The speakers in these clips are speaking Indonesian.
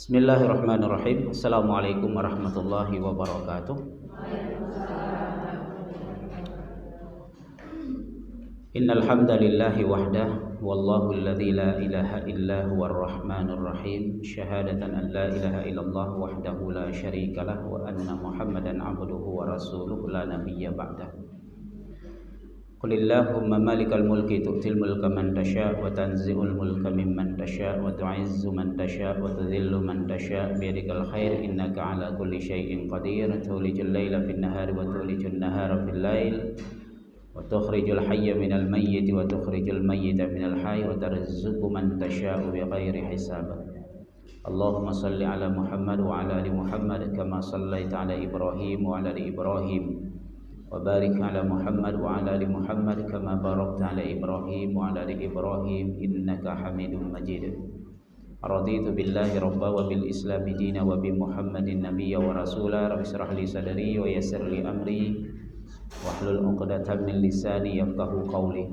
Bismillahirrahmanirrahim. Assalamualaikum warahmatullahi wabarakatuh. Innal hamdalillahi wahdah wallahu alladzi la ilaha illa huwar rahmanur rahim. Syahadatan an la ilaha illallah wahdahu la syarikalah wa anna Muhammadan abduhu wa rasuluhu la nabiyya ba'dah. Qulillahumma malikal mulki tu'til mulka man tasha' wa tanzi'ul mulka mimman tasha' wa tu'izzu man tasha' wa tudhillu man tasha' biyadikal khair innaka 'ala kulli syai'in qadir. Tulijul laila fin nahari wa tulijun nahara fil lail wa tukhrijul hayya minal mayyiti wa tukhrijul mayyita minal hayy wa tarzuqu man tasha'u bighairi hisab. Allahumma salli ala Muhammad wa ala ali Muhammad kama sallaita ala Ibrahim wa ala ali Ibrahim wa barik ala Muhammad wa ala ali Muhammad kama barakta ala Ibrahim wa ala ali Ibrahim innaka Hamidum Majid. Raditu billahi rabba wa bil islami dina wa bi Muhammadin nabiyya wa rasula. Rabbi shrah li sadri wa yassir li amri wahlul 'uqdatam min lisani yafqahu qawli.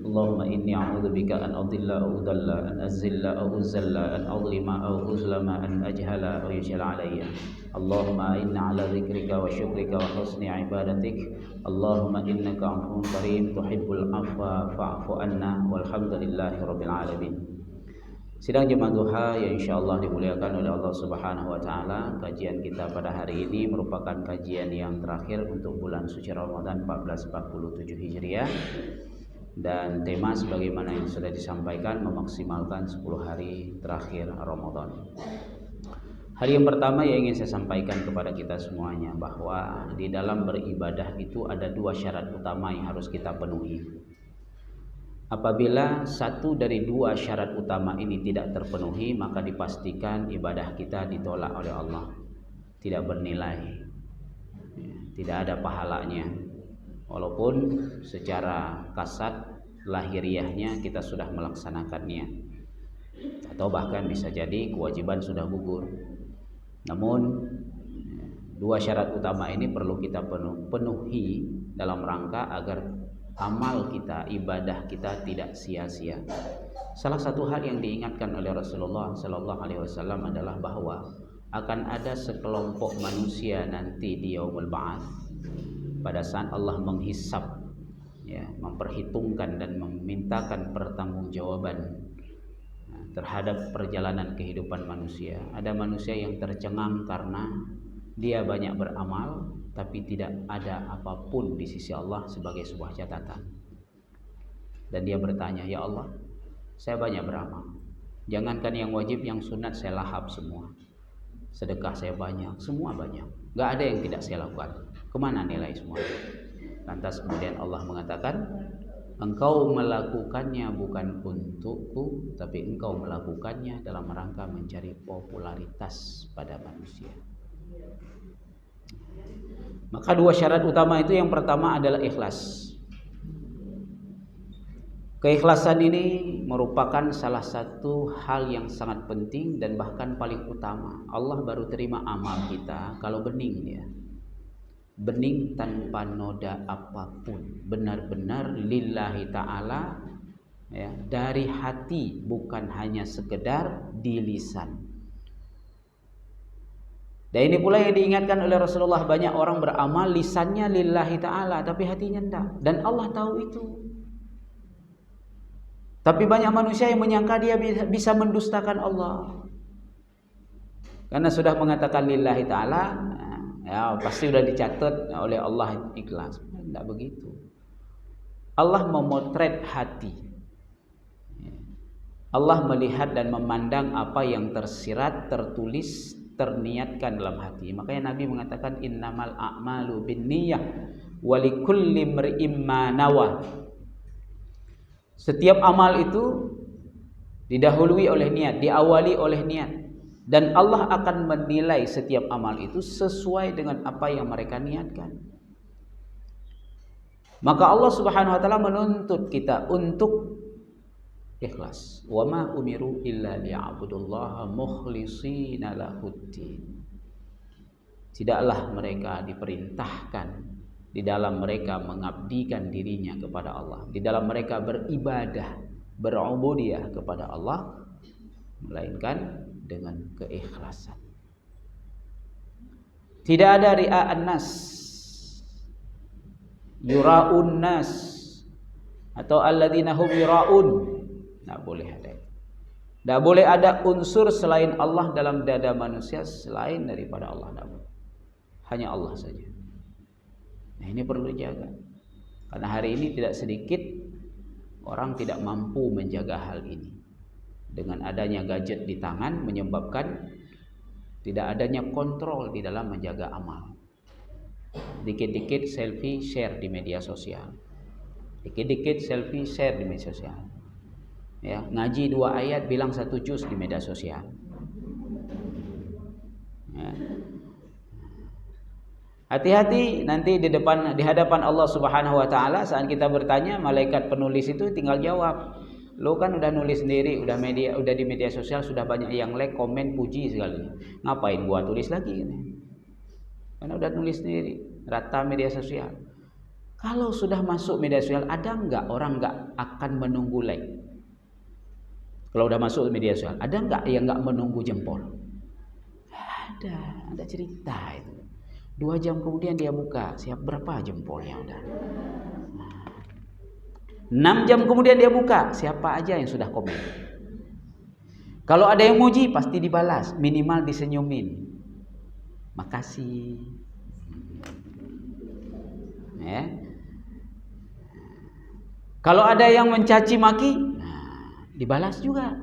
Allahumma inni a'udzubika an adilla aw udalla an azilla aw uzalla an adlima aw uzlama an ajhala aw yujhala alayya. Allahumma inna ala dzikrika wa syukrika wa husni ibadatik. Allahumma innaka 'afuwwun karim tuhibbul 'afwa fa'fu anna walhamdulillahi rabbil alamin. Sidang jemaah duha yang insyaallah dimuliakan oleh Allah Subhanahu wa taala, kajian kita pada hari ini merupakan kajian yang terakhir untuk bulan suci Ramadan 1447 Hijriah. Dan tema sebagaimana yang sudah disampaikan memaksimalkan 10 hari terakhir Ramadan. Hari yang pertama yang ingin saya sampaikan kepada kita semuanya bahwa di dalam beribadah itu ada dua syarat utama yang harus kita penuhi. Apabila satu dari dua syarat utama ini tidak terpenuhi, maka dipastikan ibadah kita ditolak oleh Allah, tidak bernilai, tidak ada pahalanya. Walaupun secara kasat lahiriahnya kita sudah melaksanakannya, atau bahkan bisa jadi kewajiban sudah gugur. Namun dua syarat utama ini perlu kita penuhi dalam rangka agar amal kita, ibadah kita tidak sia-sia. Salah satu hal yang diingatkan oleh Rasulullah Sallallahu Alaihi Wasallam adalah bahwa akan ada sekelompok manusia nanti di Yaumul Ba'ats, pada saat Allah menghisab, ya, memperhitungkan dan memintakan pertanggungjawaban terhadap perjalanan kehidupan manusia. Ada manusia yang tercengang karena dia banyak beramal tapi tidak ada apapun di sisi Allah sebagai sebuah catatan. Dan dia bertanya, "Ya Allah, saya banyak beramal. Jangankan yang wajib, yang sunat saya lahap semua. Sedekah saya banyak, semua banyak. Gak ada yang tidak saya lakukan. Kemana nilai semua?" Lantas kemudian Allah mengatakan, "Engkau melakukannya bukan untukku, tapi engkau melakukannya dalam rangka mencari popularitas pada manusia." Maka dua syarat utama itu, yang pertama adalah ikhlas. Keikhlasan ini merupakan salah satu hal yang sangat penting dan bahkan paling utama. Allah baru terima amal kita kalau bening dia. Bening tanpa noda apapun, benar-benar lillahi ta'ala, ya, dari hati, bukan hanya sekedar di lisan. Dan ini pula yang diingatkan oleh Rasulullah, banyak orang beramal lisannya lillahi ta'ala tapi hatinya tidak, dan Allah tahu itu. Tapi banyak manusia yang menyangka dia bisa mendustakan Allah karena sudah mengatakan lillahi ta'ala, ya pasti sudah dicatat oleh Allah ikhlas. Tidak begitu. Allah memotret hati. Allah melihat dan memandang apa yang tersirat, tertulis, terniatkan dalam hati. Makanya Nabi mengatakan innamal a'malu binniyah wa likulli imri'im ma nawa. Setiap amal itu didahului oleh niat, diawali oleh niat, dan Allah akan menilai setiap amal itu sesuai dengan apa yang mereka niatkan. Maka Allah Subhanahu wa taala menuntut kita untuk ikhlas. Wa ma umiru illa liya'budullaha mukhlishina lahuddin. Tidaklah mereka diperintahkan di dalam mereka mengabdikan dirinya kepada Allah, di dalam mereka beribadah, berubudiyah kepada Allah, melainkan dengan keikhlasan. Tidak ada ria'an nas, yura'un nas, atau alladzina hum yura'un. Tidak boleh ada. Tidak boleh ada unsur selain Allah dalam dada manusia selain daripada Allah. Tidak boleh. Hanya Allah saja. Nah, ini perlu dijaga. Karena hari ini tidak sedikit orang tidak mampu menjaga hal ini. Dengan adanya gadget di tangan menyebabkan tidak adanya kontrol di dalam menjaga amal. Dikit-dikit selfie share di media sosial. Dikit-dikit selfie share di media sosial. Ya, ngaji 2 ayat bilang 1 juz di media sosial. Ya. Hati-hati nanti di hadapan Allah Subhanahu wa taala saat kita bertanya, malaikat penulis itu tinggal jawab. Lo kan udah nulis sendiri, udah di media sosial sudah banyak yang like, komen, puji sekali. Ngapain gua tulis lagi ini? Karena udah nulis sendiri, rata media sosial. Kalau sudah masuk media sosial, ada enggak orang enggak akan menunggu like? Kalau udah masuk media sosial, ada enggak yang enggak menunggu jempol? Ada cerita itu. 2 jam kemudian dia buka, siap berapa jempolnya udah. 6 jam kemudian dia buka, siapa aja yang sudah komen. Kalau ada yang muji pasti dibalas, minimal disenyumin. Makasih. Ya. Kalau ada yang mencaci maki, dibalas juga.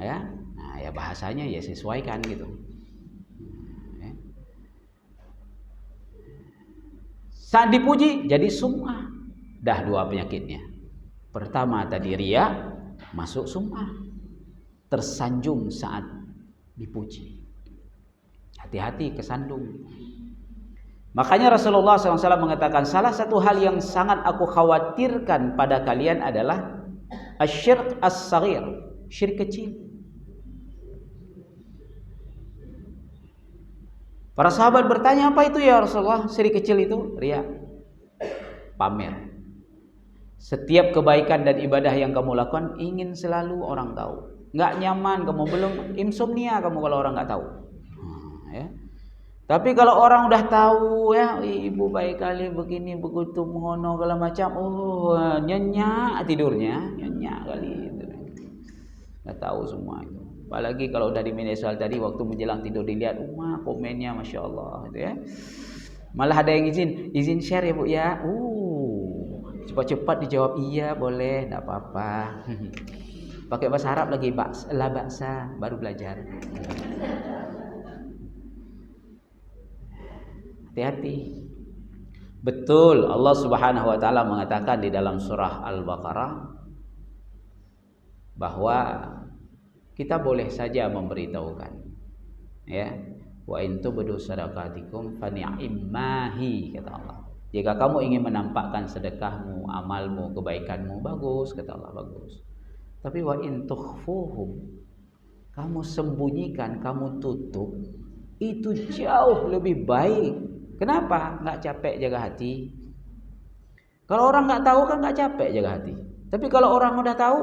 Ya. Nah, ya bahasanya ya sesuaikan gitu. Saat dipuji jadi sum'ah. Dah 2 penyakitnya. Pertama tadi riya, masuk sum'ah. Tersanjung saat dipuji. Hati-hati kesandung. Makanya Rasulullah SAW mengatakan, salah satu hal yang sangat aku khawatirkan pada kalian adalah asyirk as-saghir, syirik kecil. Para sahabat bertanya, apa itu ya Rasulullah? Syirik kecil itu riya, pamer. Setiap kebaikan dan ibadah yang kamu lakukan ingin selalu orang tahu. Nggak nyaman kamu, belum insomnia kamu kalau orang nggak tahu. Ya. Tapi kalau orang udah tahu, ya ibu baik kali begini begitu mengono segala macam, oh nyenyak tidurnya, nyenyak kali itu. Nggak tahu semua itu. Apalagi kalau udah di media sosial tadi, waktu menjelang tidur dilihat, komennya Masya Allah gitu ya. Malah ada yang izin share ya Bu ya. Cepat-cepat dijawab iya boleh, enggak apa-apa. Pakai bahasa Arab lagi, la baksa, baru belajar. Hati-hati. Betul, Allah Subhanahu wa taala mengatakan di dalam surah Al-Baqarah bahwa kita boleh saja memberitahukan, ya, wa in tubdu sadaqatikum fa ni'immahi, kata Allah. Jika kamu ingin menampakkan sedekahmu, amalmu, kebaikanmu, bagus, kata Allah, bagus. Tapi wa in tukhfuhum, kamu sembunyikan, kamu tutup, itu jauh lebih baik. Kenapa? Nggak capek jaga hati. Kalau orang nggak tahu kan nggak capek jaga hati. Tapi kalau orang udah tahu,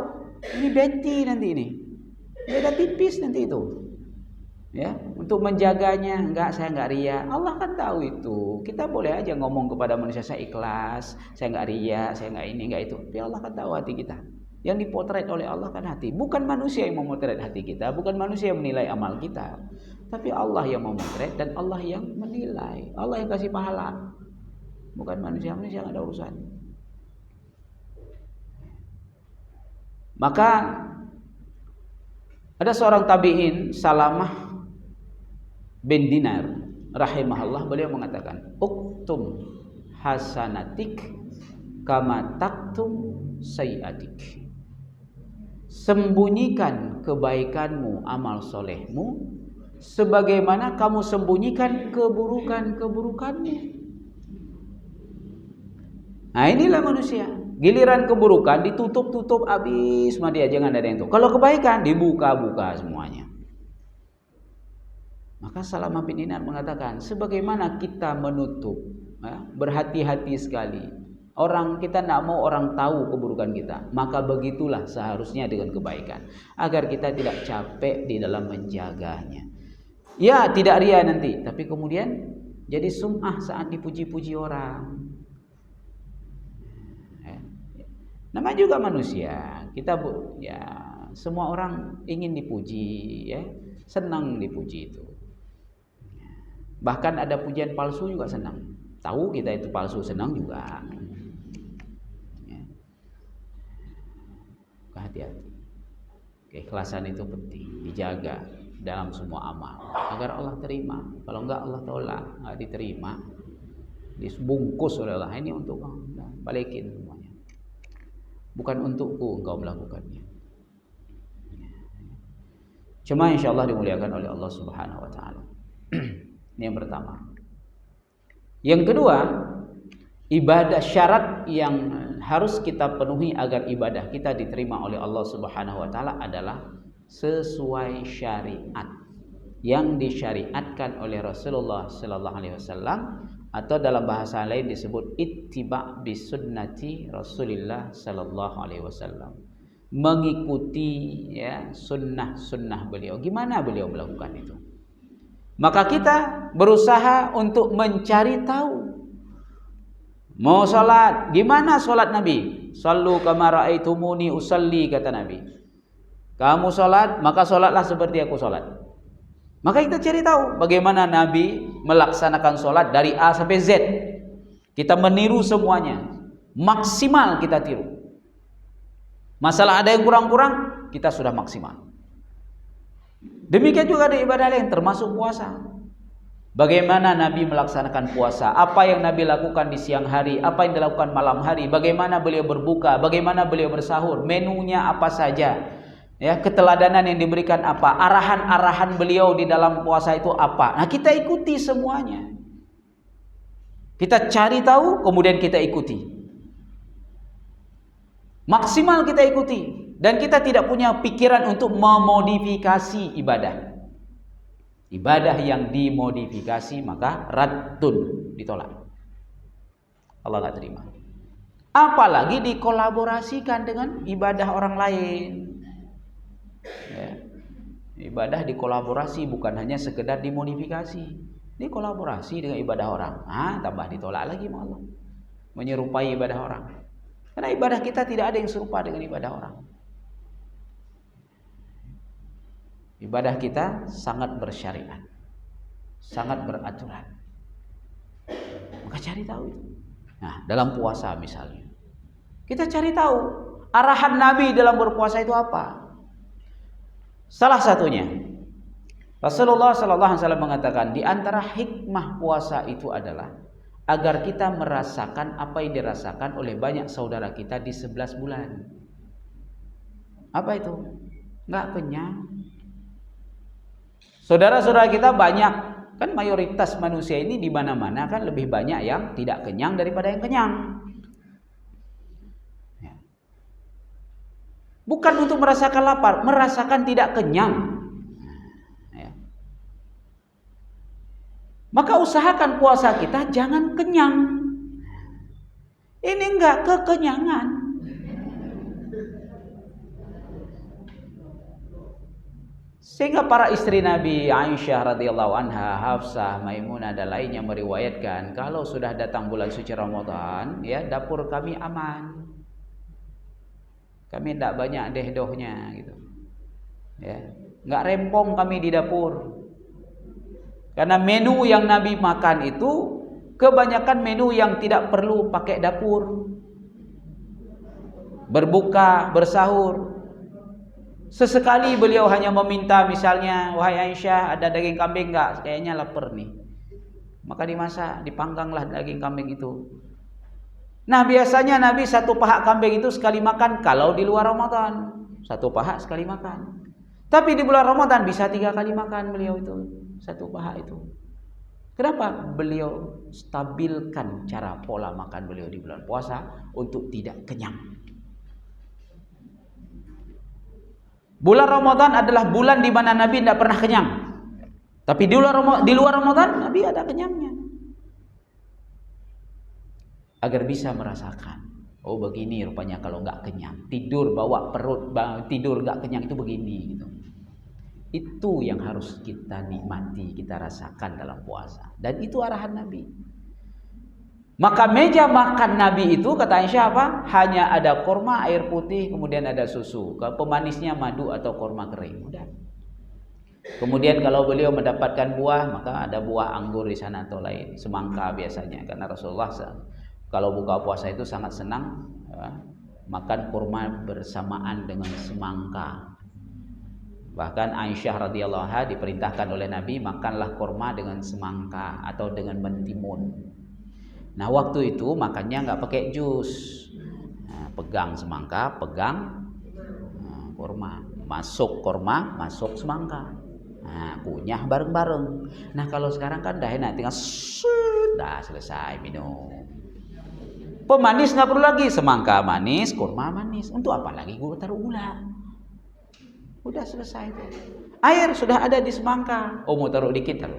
ini beti nanti ini. Beda tipis nanti itu, ya, untuk menjaganya. Saya nggak ria. Allah kan tahu itu. Kita boleh aja ngomong kepada manusia, saya ikhlas, saya nggak ria, saya nggak ini nggak itu. Tapi Allah kan tahu hati kita. Yang dipotret oleh Allah kan hati. Bukan manusia yang memotret hati kita, bukan manusia yang menilai amal kita, tapi Allah yang memotret dan Allah yang menilai. Allah yang kasih pahala, bukan manusia. Manusia nggak ada urusan. Maka ada seorang tabi'in, Salamah bin Dinar rahimahullah, beliau mengatakan, uktum hasanatik kama taktum sayiatik. Sembunyikan kebaikanmu, amal solehmu, sebagaimana kamu sembunyikan keburukan-keburukanmu. Nah, inilah manusia. Giliran keburukan ditutup-tutup habis sama dia, jangan ada yang tahu. Kalau kebaikan dibuka-buka semuanya. Maka Salamah bin Dinar mengatakan, sebagaimana kita menutup, berhati-hati sekali Kita tidak mau orang tahu keburukan kita. Maka begitulah seharusnya dengan kebaikan, agar kita tidak capek di dalam menjaganya. Ya, tidak ria nanti, tapi kemudian jadi sum'ah saat dipuji-puji orang. Namanya juga manusia. Kita ya, semua orang ingin dipuji, ya, senang dipuji itu. Bahkan ada pujian palsu juga senang. Tahu kita itu palsu, senang juga. Hati-hati. Keikhlasan itu penting, dijaga dalam semua amal agar Allah terima. Kalau enggak Allah tolak, enggak diterima, dibungkus oleh Allah. Ini untuk balikin semuanya. Bukan untukku engkau melakukannya. Cuma insyaallah dimuliakan oleh Allah Subhanahu wa taala. Ini yang pertama. Yang kedua, ibadah syarat yang harus kita penuhi agar ibadah kita diterima oleh Allah Subhanahu wa taala adalah sesuai syariat yang disyariatkan oleh Rasulullah sallallahu alaihi wasallam, atau dalam bahasa lain disebut ittiba' bi sunnati Rasulillah sallallahu alaihi wasallam. Mengikuti ya sunnah-sunnah beliau. Gimana beliau melakukan itu? Maka kita berusaha untuk mencari tahu. Mau salat, gimana salat Nabi? Sallu kama raaitumuni usalli, kata Nabi. Kamu salat, maka salatlah seperti aku salat. Maka kita cari tahu bagaimana Nabi melaksanakan salat dari A sampai Z. Kita meniru semuanya. Maksimal kita tiru. Masalah ada yang kurang-kurang, kita sudah maksimal. Demikian juga ada ibadah lain termasuk puasa. Bagaimana Nabi melaksanakan puasa, apa yang Nabi lakukan di siang hari, apa yang dilakukan malam hari, bagaimana beliau berbuka, bagaimana beliau bersahur, menunya apa saja, ya, keteladanan yang diberikan apa, arahan-arahan beliau di dalam puasa itu apa. Nah, kita ikuti semuanya. Kita cari tahu, kemudian kita ikuti. Maksimal kita ikuti, dan kita tidak punya pikiran untuk memodifikasi ibadah. Ibadah yang dimodifikasi maka raddun, ditolak. Allah tidak terima. Apalagi dikolaborasikan dengan ibadah orang lain. Ya. Ibadah dikolaborasi, bukan hanya sekedar dimodifikasi. Dikolaborasi dengan ibadah orang. Tambah ditolak lagi sama Allah. Menyerupai ibadah orang. Karena ibadah kita tidak ada yang serupa dengan ibadah orang. Ibadah kita sangat bersyariat, sangat beraturan. Maka cari tahu itu. Nah, dalam puasa misalnya, kita cari tahu arahan Nabi dalam berpuasa itu apa. Salah satunya, Rasulullah sallallahu alaihi wasallam mengatakan, di antara hikmah puasa itu adalah agar kita merasakan apa yang dirasakan oleh banyak saudara kita di 11 bulan. Apa itu? Enggak kenyang. Saudara-saudara kita banyak, kan mayoritas manusia ini di mana-mana kan lebih banyak yang tidak kenyang daripada yang kenyang. Ya. Bukan untuk merasakan lapar, merasakan tidak kenyang. Ya. Maka usahakan puasa kita jangan kenyang. Ini enggak kekenyangan. Sehingga para istri Nabi, Aisyah radhiyallahu anha, Hafsah, Maimunah dan lainnya meriwayatkan, kalau sudah datang bulan suci Ramadan, ya, dapur kami aman. Kami tidak banyak dehdohnya gitu. Ya, enggak rempong kami di dapur. Karena menu yang Nabi makan itu kebanyakan menu yang tidak perlu pakai dapur. Berbuka, bersahur. Sesekali beliau hanya meminta, misalnya, wahai Aisyah, ada daging kambing enggak? Kayaknya lapar nih. Maka dimasak, dipangganglah daging kambing itu. Nah, biasanya Nabi satu paha kambing itu sekali makan kalau di luar Ramadan. Satu paha sekali makan. Tapi di bulan Ramadan bisa 3 kali makan beliau itu. Satu paha itu. Kenapa? Beliau stabilkan cara pola makan beliau di bulan puasa untuk tidak kenyang. Bulan Ramadan adalah bulan di mana Nabi tidak pernah kenyang. Tapi di luar Ramadan Nabi ada kenyangnya. agar bisa merasakan. Oh begini rupanya kalau nggak kenyang, tidur bawa perut, tidur nggak kenyang itu begini gitu. Itu yang harus kita nikmati, kita rasakan dalam puasa. Dan itu arahan Nabi. Maka meja makan Nabi itu kata Aisyah apa? Hanya ada kurma, air putih, kemudian ada susu. Kalau pemanisnya madu atau kurma kering. Udah. Kemudian kalau beliau mendapatkan buah, maka ada buah anggur di sana atau lain, semangka biasanya. Karena Rasulullah kalau buka puasa itu sangat senang makan kurma bersamaan dengan semangka. Bahkan Aisyah radhiyallahu anha diperintahkan oleh Nabi makanlah kurma dengan semangka atau dengan mentimun. Nah waktu itu makannya nggak pakai jus, pegang semangka, pegang kurma, masuk kurma, masuk semangka. Nah, kunyah bareng-bareng. Nah, kalau sekarang kan dah enak, tinggal dah selesai minum. Pemanis nggak perlu lagi, semangka manis, kurma manis. Untuk apa lagi gue taruh gula? Udah selesai tuh. Air sudah ada di semangka. Oh mau taruh dikit lah,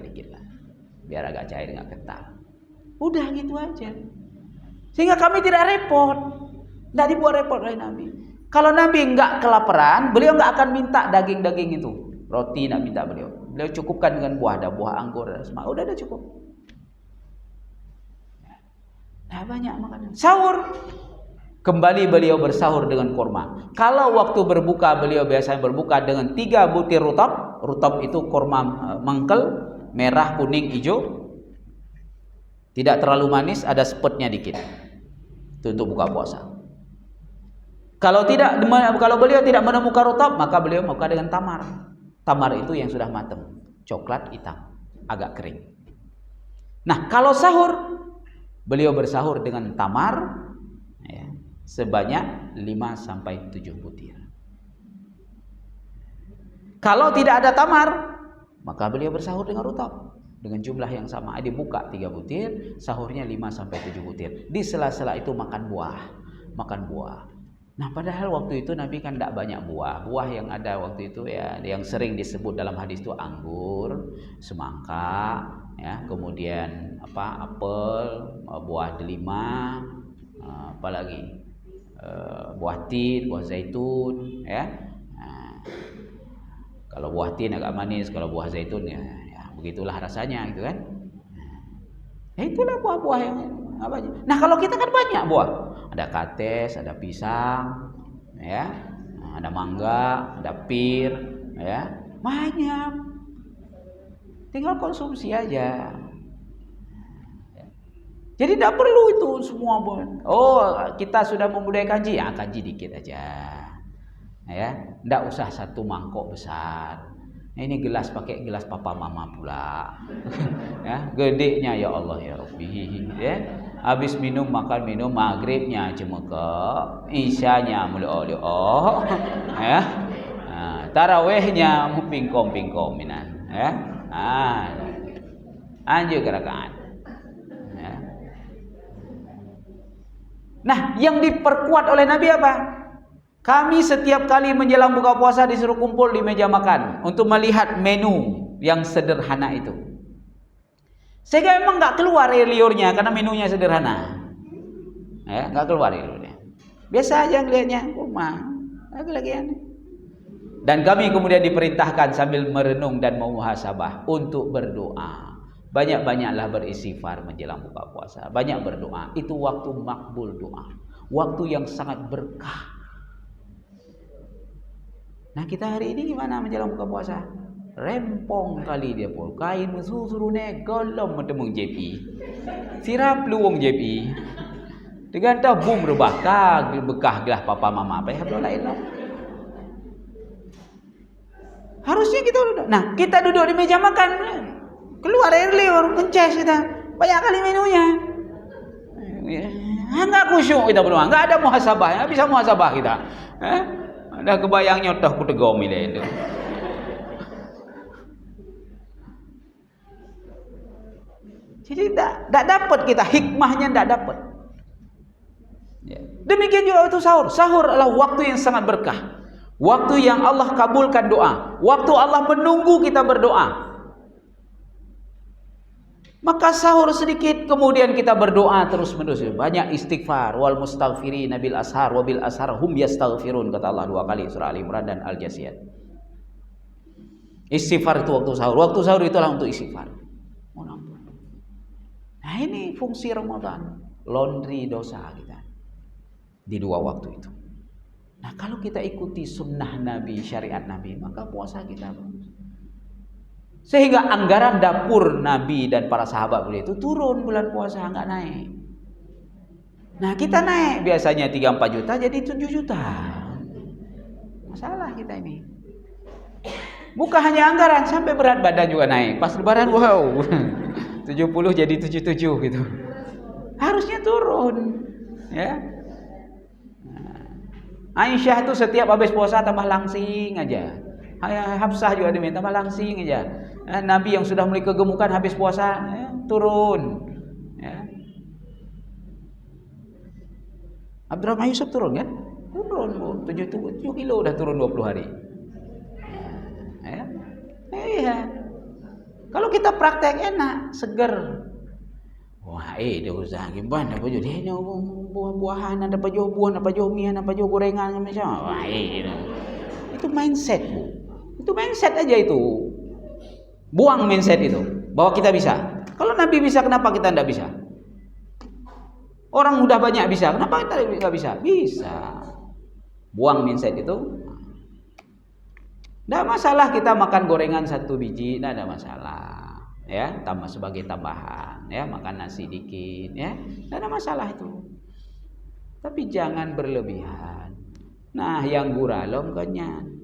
biar agak cair nggak kental. Udah gitu aja. Sehingga kami tidak repot, nggak dibuat repot oleh Nabi. Kalau Nabi nggak kelaparan, beliau nggak akan minta daging-daging itu. Roti nak minta beliau cukupkan dengan buah, ada buah anggur, ada semangka, udah cukup. Nah banyak makanan. Sahur, kembali beliau bersahur dengan kurma. Kalau waktu berbuka beliau biasanya berbuka dengan 3 butir rutab. Rutab itu kurma mangkel, merah, kuning, hijau. Tidak terlalu manis, ada sepetnya dikit. Itu untuk buka puasa. Kalau beliau tidak menemukan rutab, maka beliau buka dengan tamar. Tamar itu yang sudah matang, coklat hitam, agak kering. Nah, kalau sahur, beliau bersahur dengan tamar ya, sebanyak 5-7 butir. Kalau tidak ada tamar, maka beliau bersahur dengan rutab dengan jumlah yang sama. Dibuka 3 butir, sahurnya 5-7 butir. Di sela-sela itu makan buah. Nah padahal waktu itu Nabi kan tidak banyak buah. Buah yang ada waktu itu ya, yang sering disebut dalam hadis itu anggur, semangka, ya, kemudian apel, buah delima, apalagi buah tin, buah zaitun, ya. Nah, kalau buah tin agak manis, kalau buah zaitun ya begitulah rasanya gitu kan. Ya itulah buah-buah yang apa aja. Nah kalau kita kan banyak buah, ada kates, ada pisang, ya, ada mangga, ada pir, ya, banyak. Tinggal konsumsi aja. Jadi tidak perlu itu semua buah. Oh kita sudah membudaya kanji, ya kanji dikit aja, ya, tidak usah 1 mangkok besar. Ini gelas pakai gelas papa mama pula. Ya, gedenya ya Allah ya Rabbi, ya. Habis makan minum maghribnya cemekek, isyanya mulio-lio, ya. Nah, tarawihnya pingkom minan, ya. Anjur gerakan. Ya. Nah, yang diperkuat oleh Nabi apa? Kami setiap kali menjelang buka puasa disuruh kumpul di meja makan untuk melihat menu yang sederhana itu. Sehingga memang nggak keluar air liurnya karena menunya sederhana. Ya, nggak keluar air liurnya. Biasa aja ngelihatnya, kurma, lagi aneh. Dan kami kemudian diperintahkan sambil merenung dan memuhasabah untuk berdoa. Banyak-banyaklah beristighfar menjelang buka puasa. Banyak berdoa. Itu waktu makbul doa. Waktu yang sangat berkah. Nah kita hari ini gimana menjelang buka puasa? Rempong kali dia pun. Kain suruh golom mentemung JP. Sirap luwung JP. Dengan tabung berbakah bekah gelah papa mama apa ya lain lah. Harusnya kita duduk. Nah kita duduk di meja makan, keluar air liur, mences kita. Banyak kali menunya. Enggak khusyuk kita berdua, enggak ada muhasabah, enggak bisa muhasabah kita. Dah kebayang nyotoh ku tegom itu. Jadi tidak dapat kita hikmahnya, tidak dapat. Ya. Demikian juga waktu sahur. Sahur adalah waktu yang sangat berkah. Waktu yang Allah kabulkan doa. Waktu Allah menunggu kita berdoa. Maka sahur sedikit, kemudian kita berdoa terus-menerus. Banyak istighfar. Wal mustaghfirina bil ashar wa bil ashar hum yastaghfirun, kata Allah 2 kali surah Al Imran dan Al Jasiyat. Istighfar itu waktu sahur. Waktu sahur itulah untuk istighfar. Nah, ini fungsi Ramadan, laundry dosa kita di 2 waktu itu. Nah, kalau kita ikuti sunnah Nabi, syariat Nabi, maka puasa kita bagus. Sehingga anggaran dapur Nabi dan para sahabat beliau itu turun bulan puasa, nggak naik. Nah, kita naik, biasanya 3-4 juta jadi 7 juta. Masalah kita ini. Bukan hanya anggaran, sampai berat badan juga naik. Pas lebaran, wow, 70 jadi 77 gitu. Harusnya turun, ya. Aisyah tuh setiap habis puasa tambah langsing aja. Hafsah juga diminta tambah langsing aja. Nabi yang sudah mulai kegemukan habis puasa, ya, turun. Ya. Abdurrahman Yusuf turun kan? Turun 7 kilo udah turun 20 hari. Ya. Iya. Kalau kita praktek enak, seger. Wah, dia usah gimana apa jadi ini buah-buahan, ada apa jauh buah, apa jauh mie, apa jauh gorengan macam. Wah, itu mindset, Bu. Itu mindset aja itu. Buang mindset itu bahwa kita bisa. Kalau Nabi bisa, kenapa kita tidak bisa? Orang udah banyak bisa, kenapa kita nggak bisa? Bisa. Buang mindset itu. Tidak masalah kita makan gorengan 1 biji, tidak ada masalah. Ya, tambah sebagai tambahan. Ya, makan nasi dikit. Ya, tidak ada masalah itu. Tapi jangan berlebihan. Nah, yang guralom kenyang.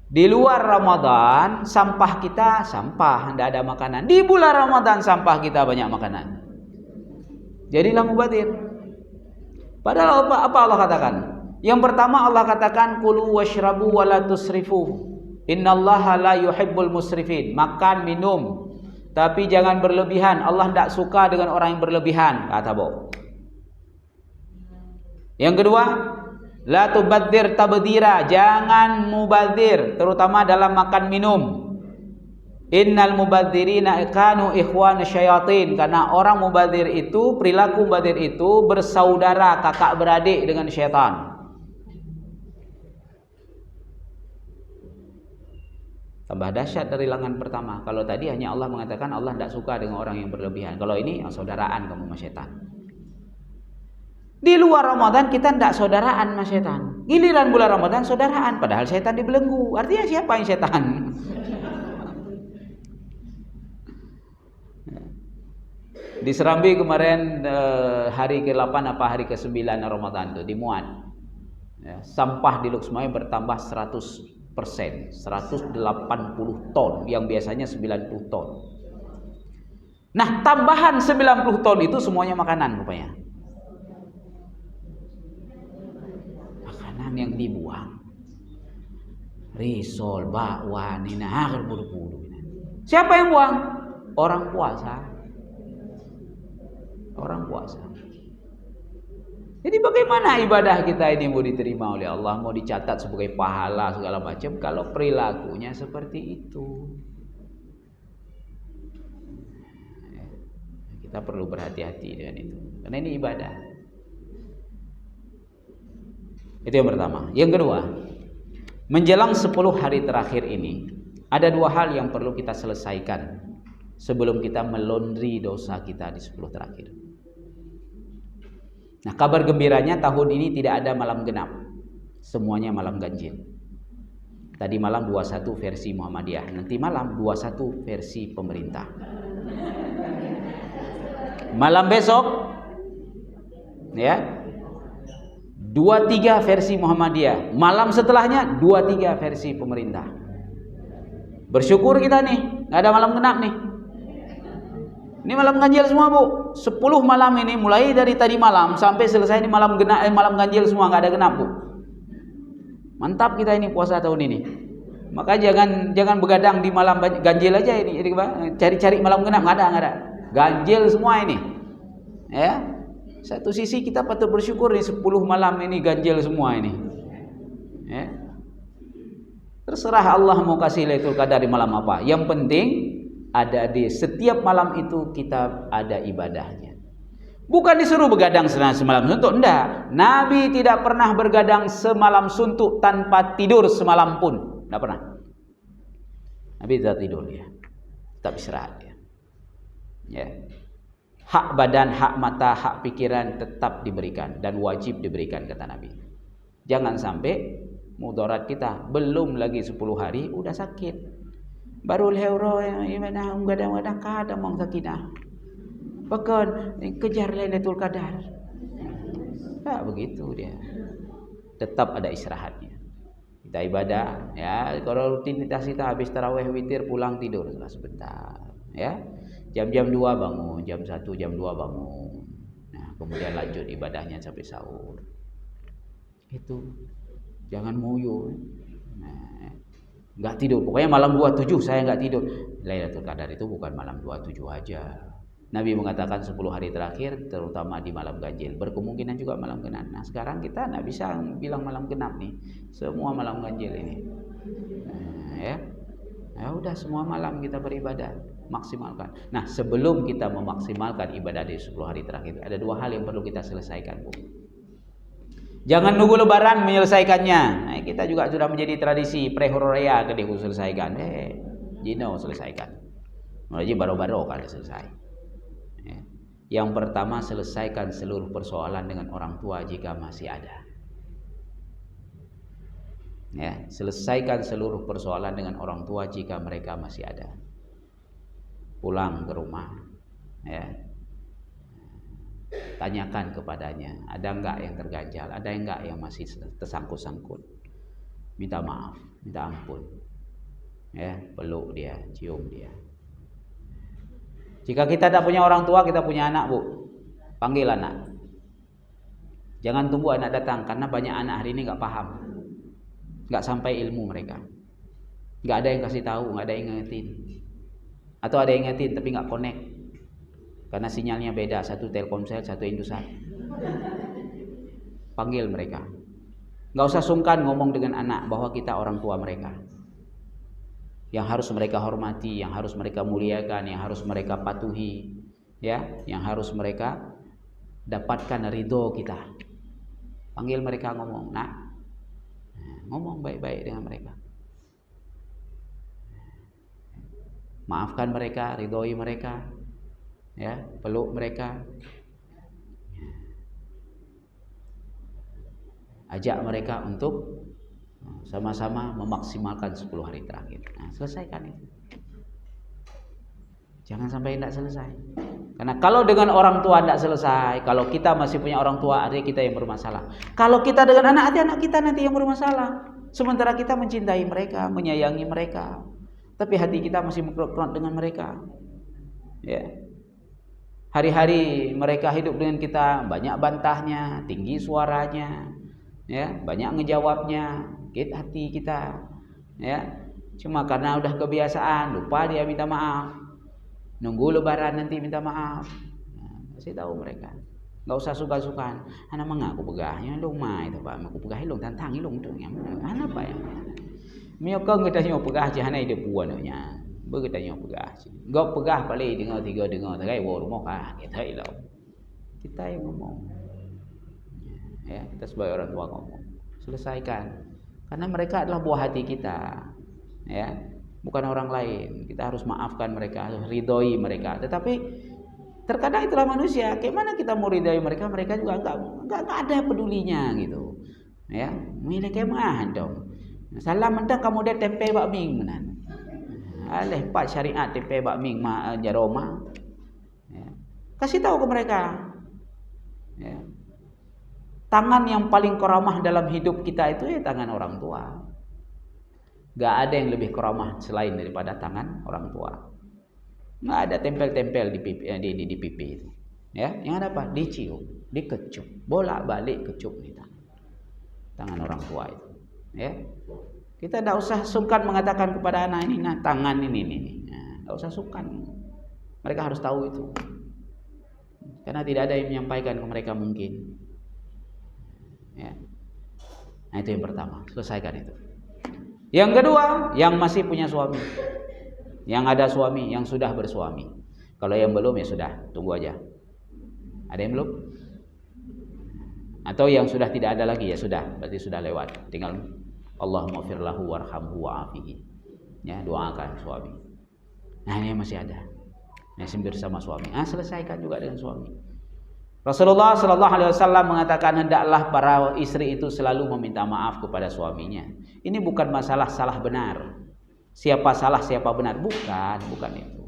Di luar Ramadan sampah kita sampah, tidak ada makanan. Di bulan Ramadan sampah kita banyak makanan. Jadilah mubadzir. Padahal apa Allah katakan? Yang pertama Allah katakan kulu washrabu wala tusrifu. Innallaha la yuhibbul musrifin. Makan, minum, tapi jangan berlebihan. Allah tidak suka dengan orang yang berlebihan, kata Bob. Yang kedua, la tubadzir tabdzira, jangan mubadzir terutama dalam makan minum. Innal mubadzirina kanu ikhwana syayatin, karena orang mubadzir itu, perilaku mubadzir itu bersaudara, kakak beradik dengan syaitan. Tambah dahsyat dari langan pertama. Kalau tadi hanya Allah mengatakan Allah tidak suka dengan orang yang berlebihan. Kalau ini saudaraan kamu sama syaitan. Di luar Ramadan kita tidak saudaraan sama setan. Giliran bulan Ramadan saudaraan, padahal setan dibelenggu. Artinya siapa yang setan? Di Serambi kemarin hari ke-8 apa hari ke-9 Ramadan itu dimuat. Ya, sampah di Luxmai bertambah 100%, 180 ton yang biasanya 90 ton. Nah, tambahan 90 ton itu semuanya makanan rupanya. Yang dibuang, risol, bakwan, ini akhir buru-buru. Siapa yang buang? Orang puasa. Orang puasa. Jadi bagaimana ibadah kita ini mau diterima oleh Allah, mau dicatat sebagai pahala segala macam kalau perilakunya seperti itu? Kita perlu berhati-hati dengan itu, karena ini ibadah. Itu yang pertama. Yang kedua, menjelang 10 hari terakhir ini ada 2 hal yang perlu kita selesaikan sebelum kita melondri dosa kita di 10 terakhir. Nah, kabar gembiranya tahun ini tidak ada malam genap. Semuanya malam ganjil. Tadi malam 21 versi Muhammadiyah, nanti malam 21 versi pemerintah. Malam besok ya 23 versi Muhammadiyah, malam setelahnya 23 versi pemerintah. Bersyukur kita nih, nggak ada malam genap nih. Ini malam ganjil semua, Bu. 10 malam ini mulai dari tadi malam sampai selesai ini malam genap, malam ganjil semua, nggak ada genap, Bu. Mantap kita ini puasa tahun ini. Maka jangan begadang di malam ganjil aja ini. Cari-cari malam genap, nggak ada. Ganjil semua ini. Ya. Satu sisi kita patut bersyukur nih 10 malam ini ganjil semua ini. Ya. Terserah Allah mau kasih Lailatul Qadar di malam apa. Yang penting ada di setiap malam itu kita ada ibadahnya. Bukan disuruh begadang semalam suntuk, enggak. Nabi tidak pernah bergadang semalam suntuk tanpa tidur semalam pun, enggak pernah. Nabi tidak tidur ya, tetap istirahat ya. Ya. Hak badan, hak mata, hak pikiran tetap diberikan dan wajib diberikan kata Nabi. Jangan sampai mudarat kita belum lagi 10 hari udah sakit. Baru leuro ibadah gadang-gadang kadang mau sakit dah. Bahkan kejar Lailatul Qadar. Tak begitu dia. Tetap ada istirahatnya. Kita ibadah ya, kalau rutinitas kita habis tarawih witir pulang tidur sebentar ya. Jam-jam 2 bangun, jam 1, jam 2 bangun. Nah, kemudian lanjut ibadahnya sampai sahur. Itu. Jangan ngoyo. Nah, enggak tidur. Pokoknya malam 27 saya enggak tidur. Lailatul Qadar itu bukan malam 27 aja. Nabi mengatakan 10 hari terakhir terutama di malam ganjil. Berkemungkinan juga malam genap. Nah, sekarang kita enggak bisa bilang malam genap nih. Semua malam ganjil ini. Nah, ya. Ya udah semua malam kita beribadah, maksimalkan. Nah, sebelum kita memaksimalkan ibadah di 10 hari terakhir, ada 2 hal yang perlu kita selesaikan, Bu. Jangan nunggu lebaran menyelesaikannya. Nah, kita juga sudah menjadi tradisi pre-horaya ke selesaikan. Jino selesaikan. Mulai baru-baru kan selesai. Ya. Yang pertama, selesaikan seluruh persoalan dengan orang tua jika masih ada. Ya, selesaikan seluruh persoalan dengan orang tua jika mereka masih ada. Pulang ke rumah, ya, tanyakan kepadanya, ada enggak yang terganjal, ada enggak yang masih tersangkut-sangkut. Minta maaf, minta ampun, ya, peluk dia, cium dia. Jika kita tak punya orang tua, kita punya anak, Bu, panggil anak. Jangan tunggu anak datang, karena banyak anak hari ini enggak paham. Nggak sampai ilmu mereka, nggak ada yang kasih tahu, nggak ada yang ngingetin, atau ada yang ngingetin tapi nggak connect karena sinyalnya beda, satu Telkomsel, satu Indosat. Panggil mereka, nggak usah sungkan ngomong dengan anak bahwa kita orang tua mereka, yang harus mereka hormati, yang harus mereka muliakan, yang harus mereka patuhi, ya, yang harus mereka dapatkan ridho kita. Panggil mereka, ngomong, nak. Ngomong baik-baik dengan mereka. Maafkan mereka, ridhoi mereka, ya, peluk mereka. Ajak mereka untuk sama-sama memaksimalkan 10 hari terakhir. Nah, selesaikan itu. Jangan sampai tidak selesai. Karena kalau dengan orang tua tidak selesai, kalau kita masih punya orang tua, artinya kita yang bermasalah. Kalau kita dengan anak, artinya anak kita nanti yang bermasalah. Sementara kita mencintai mereka, menyayangi mereka, tapi hati kita masih mengkerut-kerut dengan mereka. Ya. Hari-hari mereka hidup dengan kita, banyak bantahnya, tinggi suaranya, ya, banyak ngejawabnya, sakit hati kita. Ya. Cuma karena udah kebiasaan, lupa dia minta maaf. Nunggu lebaran nanti minta maaf. Nah, kasih tahu mereka. Enggak usah suka-sukaan. Ana mengaku begahnya long mai tu Pak, aku begah long tantang long tu yang mana apa ya. Mio kong kita nyo pegah je hanai de puannya. Be kita nyo pegah. Gok pegah balik dengar tiga dengar terai wo rumah kah kita ilo. Kita yang ngomong. Ya, kita sebagai orang tua ngomong. Selesaikan. Karena mereka adalah buah hati kita. Ya. Bukan orang lain. Kita harus maafkan mereka, harus ridhoi mereka. Tetapi terkadang itulah manusia. Bagaimana kita mau ridhoi mereka? Mereka juga enggak ada pedulinya gitu. Ya, milih kemah dong. Salam mentang kamu dia tempe bak ming menan. Aleh pak syariat tempe bak ming ma jaroma. Ya. Kasih tahu ke mereka. Ya. Tangan yang paling karamah dalam hidup kita itu ya tangan orang tua. Gak ada yang lebih keramah selain daripada tangan orang tua. Gak ada tempel-tempel di pipi itu. Ya, yang ada apa? Dicium, dikecup, bolak-balik kecup nih tangan orang tua itu. Ya, kita tidak usah sungkan mengatakan kepada anak ini, nah tangan ini. Nah, tidak usah sungkan. Mereka harus tahu itu. Karena tidak ada yang menyampaikan ke mereka mungkin. Ya. Nah itu yang pertama, selesaikan itu. Yang kedua, yang masih punya suami. Yang ada suami, yang sudah bersuami. Kalau yang belum ya sudah, tunggu aja. Ada yang belum? Atau yang sudah tidak ada lagi ya sudah, berarti sudah lewat. Tinggal Allahumma firlahu warhamhu wa'afihi. Ya, doakan suami. Nah, ini masih ada. Masih bersama suami. Selesaikan juga dengan suami. Rasulullah sallallahu alaihi wasallam mengatakan hendaklah para istri itu selalu meminta maaf kepada suaminya. Ini bukan masalah salah benar. Siapa salah, siapa benar, bukan itu.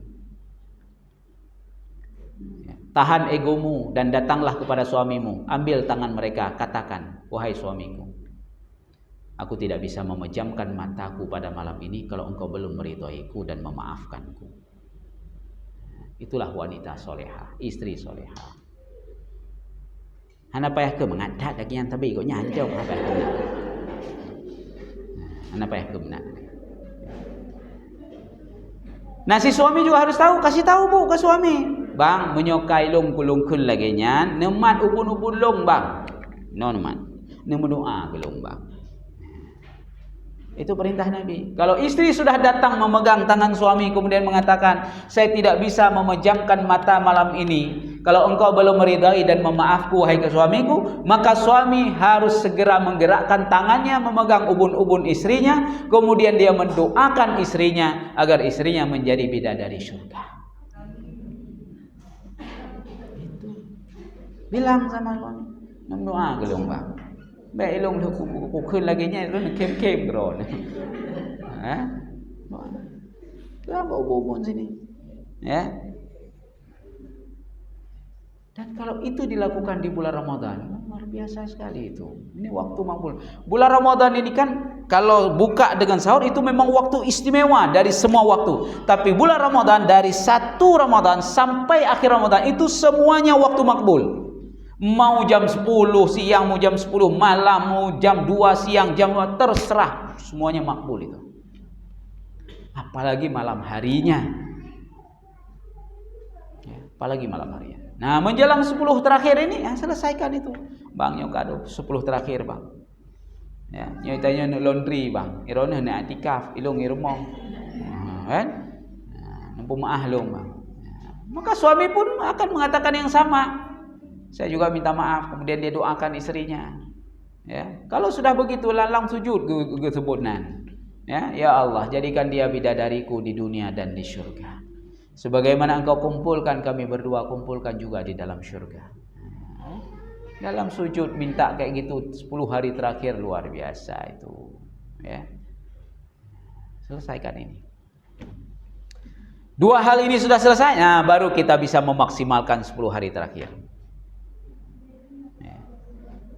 Tahan egomu dan datanglah kepada suamimu. Ambil tangan mereka, katakan, wahai suamiku, aku tidak bisa memejamkan mataku pada malam ini kalau engkau belum meridhoiku dan memaafkanku. Itulah wanita solehah, istri solehah. Hana payah ke mengadat lagi yang tabi kau nyanyi jauh apa yang hana payah ke menat. Nah, si suami juga harus tahu, kasih tahu bu ke suami. Bang, menyokai long kulungkun lagi nyan, nemat ubun-ubun long bang. No nemat, nemendoa ke long bang. Itu perintah Nabi. Kalau istri sudah datang memegang tangan suami kemudian mengatakan, saya tidak bisa memejamkan mata malam ini kalau engkau belum meridai dan memaafku wahai suamiku, maka suami harus segera menggerakkan tangannya memegang ubun-ubun istrinya, kemudian dia mendoakan istrinya agar istrinya menjadi bidadari surga. Bilang sama suami, doa ke long bang. Baik long akuขึ้นlagi nya itu kem-kem kron. Apa ubun sini? Ya. Dan kalau itu dilakukan di bulan Ramadan, luar biasa sekali itu. Ini waktu makbul. Bulan Ramadan ini kan kalau buka dengan sahur itu memang waktu istimewa dari semua waktu. Tapi bulan Ramadan dari 1 Ramadan sampai akhir Ramadan itu semuanya waktu makbul. Mau jam 10 siang, mau jam 10 malam, mau jam 2 siang, jam 2, terserah, semuanya makbul itu. Apalagi malam harinya. Ya, apalagi malam harinya. Nah, menjelang 10 terakhir ini, selesaikan itu. Bang, nyok kado 10 terakhir, Bang. Ya, nyotanya laundry, Bang. Irona nak atikaf, ilung irmong. Kan? Nampu maah long, Bang. Maka suami pun akan mengatakan yang sama. Saya juga minta maaf, kemudian dia doakan istrinya. Ya, kalau sudah begitu lalang sujud kesebutan. Ya Allah, jadikan dia bidadariku di dunia dan di syurga. Sebagaimana engkau kumpulkan kami berdua, kumpulkan juga di dalam syurga. Dalam sujud minta kayak gitu 10 hari terakhir luar biasa itu. Ya. Selesaikan ini. 2 hal ini sudah selesai, nah baru kita bisa memaksimalkan 10 hari terakhir.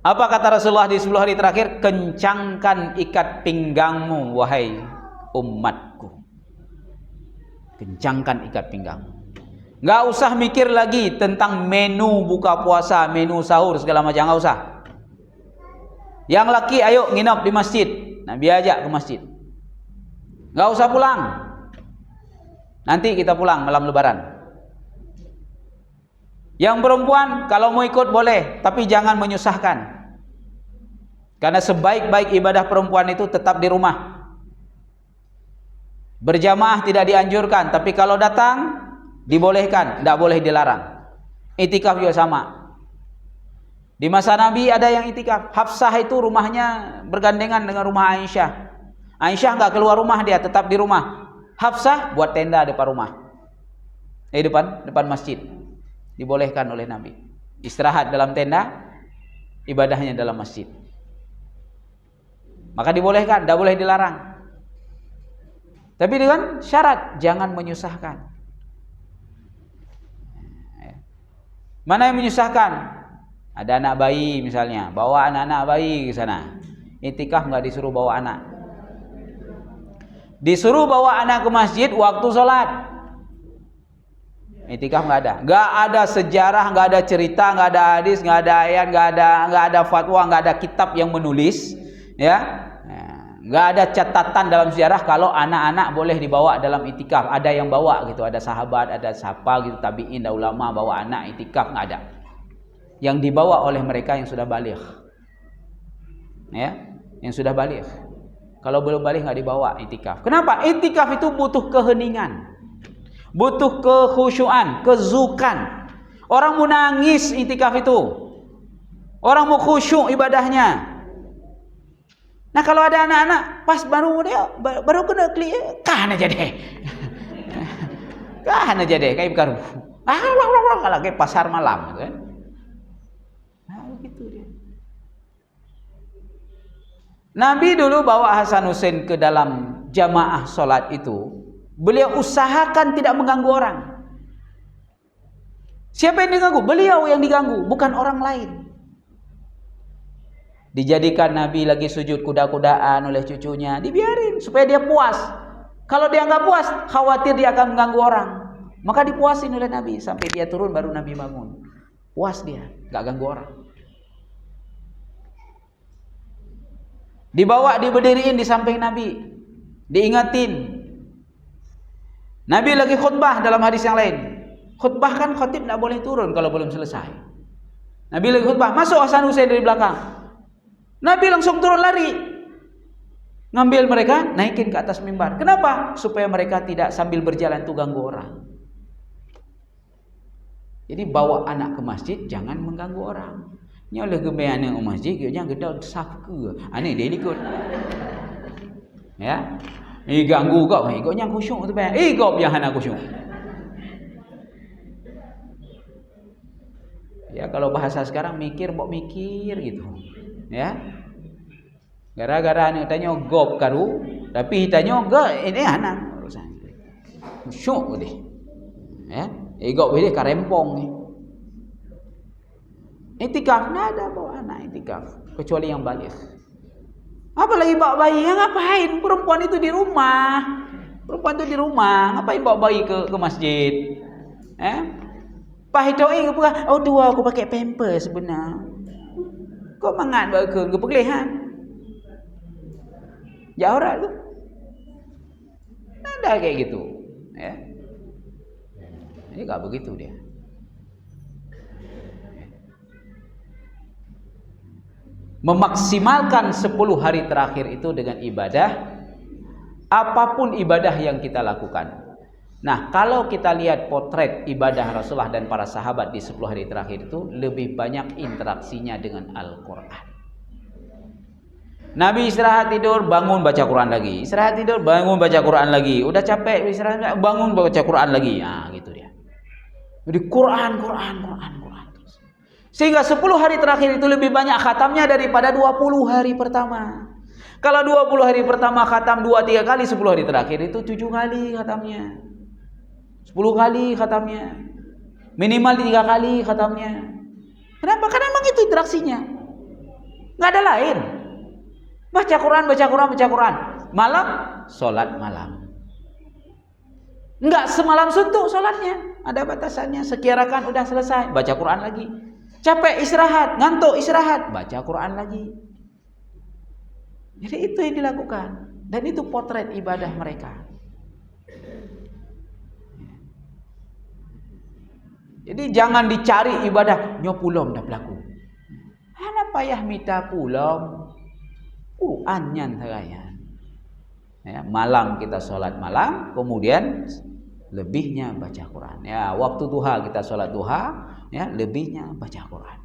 Apa kata Rasulullah di 10 hari terakhir? Kencangkan ikat pinggangmu wahai umatku. Kencangkan ikat pinggangmu. Nggak usah mikir lagi tentang menu buka puasa, menu sahur segala macam, nggak usah. Yang laki ayo nginap di masjid, Nabi ajak ke masjid. Nggak usah pulang. Nanti kita pulang malam lebaran. Yang perempuan kalau mau ikut boleh, tapi jangan menyusahkan. Karena sebaik-baik ibadah perempuan itu tetap di rumah. Berjamaah tidak dianjurkan, tapi kalau datang dibolehkan, tidak boleh dilarang. Itikaf juga sama. Di masa Nabi ada yang itikaf. Hafsah itu rumahnya bergandengan dengan rumah Aisyah. Aisyah nggak keluar rumah, dia tetap di rumah. Hafsah buat tenda depan rumah. Depan masjid. Dibolehkan oleh Nabi. Istirahat dalam tenda, ibadahnya dalam masjid. Maka dibolehkan, tidak boleh dilarang. Tapi dengan syarat jangan menyusahkan. Mana yang menyusahkan? Ada anak bayi misalnya, bawa anak-anak bayi ke sana. Itikaf nggak disuruh bawa anak. Disuruh bawa anak ke masjid waktu sholat. Itikaf nggak ada sejarah, nggak ada cerita, nggak ada hadis, nggak ada ayat, nggak ada fatwa, nggak ada kitab yang menulis, ya, nggak ada catatan dalam sejarah kalau anak-anak boleh dibawa dalam itikaf. Ada yang bawa gitu, ada sahabat, ada siapa gitu, tabiin, ulama bawa anak itikaf, nggak ada. Yang dibawa oleh mereka yang sudah baligh, ya, yang sudah baligh. Kalau belum baligh nggak dibawa itikaf. Kenapa? Itikaf itu butuh keheningan. butuh kekhusyuan, kezukan. Orang mau nangis iktikaf itu, orang mau khusyuk ibadahnya. Nah kalau ada anak-anak pas baru kena klik, kan aja deh. Kan aja deh kayak karu. Kalau kayak pasar malam kan. Nah begitu dia. Nabi dulu bawa Hasan Husain ke dalam jamaah solat itu, beliau usahakan tidak mengganggu orang. Siapa yang diganggu? Beliau yang diganggu, bukan orang lain. Dijadikan Nabi lagi sujud kuda-kudaan oleh cucunya, dibiarin supaya dia puas. Kalau dia nggak puas, khawatir dia akan mengganggu orang, maka dipuasin oleh Nabi sampai dia turun baru Nabi bangun. Puas dia, nggak ganggu orang. Dibawa, diberdiriin di samping Nabi, diingatin. Nabi lagi khutbah dalam hadis yang lain. Khutbah kan khatib tidak boleh turun kalau belum selesai. Nabi lagi khutbah, masuk Hasan Husain dari belakang. Nabi langsung turun lari, ngambil mereka, naikin ke atas mimbar. Kenapa? Supaya mereka tidak sambil berjalan tuh ganggu orang. Jadi bawa anak ke masjid jangan mengganggu orang. Ni oleh gemean ke masjid, dia gedau saf ke. Ani dia ikut. Ya. Ganggu kau, kau yang khusyuk tu ben. Kau yang hana khusyuk. Ya kalau bahasa sekarang mikir gitu. Ya. Gara-gara ni tanya gop karu, tapi tanya ge ini anak urusan. Khusyuk deh. Ya. Gop dia karempong ni. Iktikaf nada bawa anak iktikaf kecuali yang baligh. Apalagi bawa bayi, ngapain? Perempuan itu di rumah. Perempuan itu di rumah, ngapain bawa bayi ke masjid? Pahitoi ke bukan? Oh dua aku pakai pampers sebenar. Kau mangat bawa ke pegelihan. Jauh tu. Ada kayak gitu, ya. Ini enggak begitu dia. Memaksimalkan 10 hari terakhir itu dengan ibadah, apapun ibadah yang kita lakukan. Nah, kalau kita lihat potret ibadah Rasulullah dan para sahabat di 10 hari terakhir itu, lebih banyak interaksinya dengan Al-Quran. Nabi istirahat tidur, bangun baca Quran lagi. Istirahat tidur, bangun baca Quran lagi. Udah capek istirahat, bangun baca Quran lagi. Nah, gitu dia. Jadi Quran. Sehingga 10 hari terakhir itu lebih banyak khatamnya daripada 20 hari pertama. Kalau 20 hari pertama khatam 2-3 kali, 10 hari terakhir itu 7 kali khatamnya. 10 kali khatamnya. Minimal 3 kali khatamnya. Kenapa? Karena memang itu interaksinya. Nggak ada lain. Baca Quran. Malam, sholat malam. Enggak semalam suntuk sholatnya. Ada batasannya. Sekian rakaat udah selesai. Baca Quran lagi. Capek istirahat, ngantuk istirahat, baca Quran lagi. Jadi itu yang dilakukan. Dan itu potret ibadah mereka. Jadi jangan dicari ibadah nyopulom dah berlaku. Hana payah minta pulom. Qurannya saya. Ya, malam kita sholat malam, kemudian lebihnya baca Quran. Ya, waktu duha kita sholat duha, ya, lebihnya baca Quran.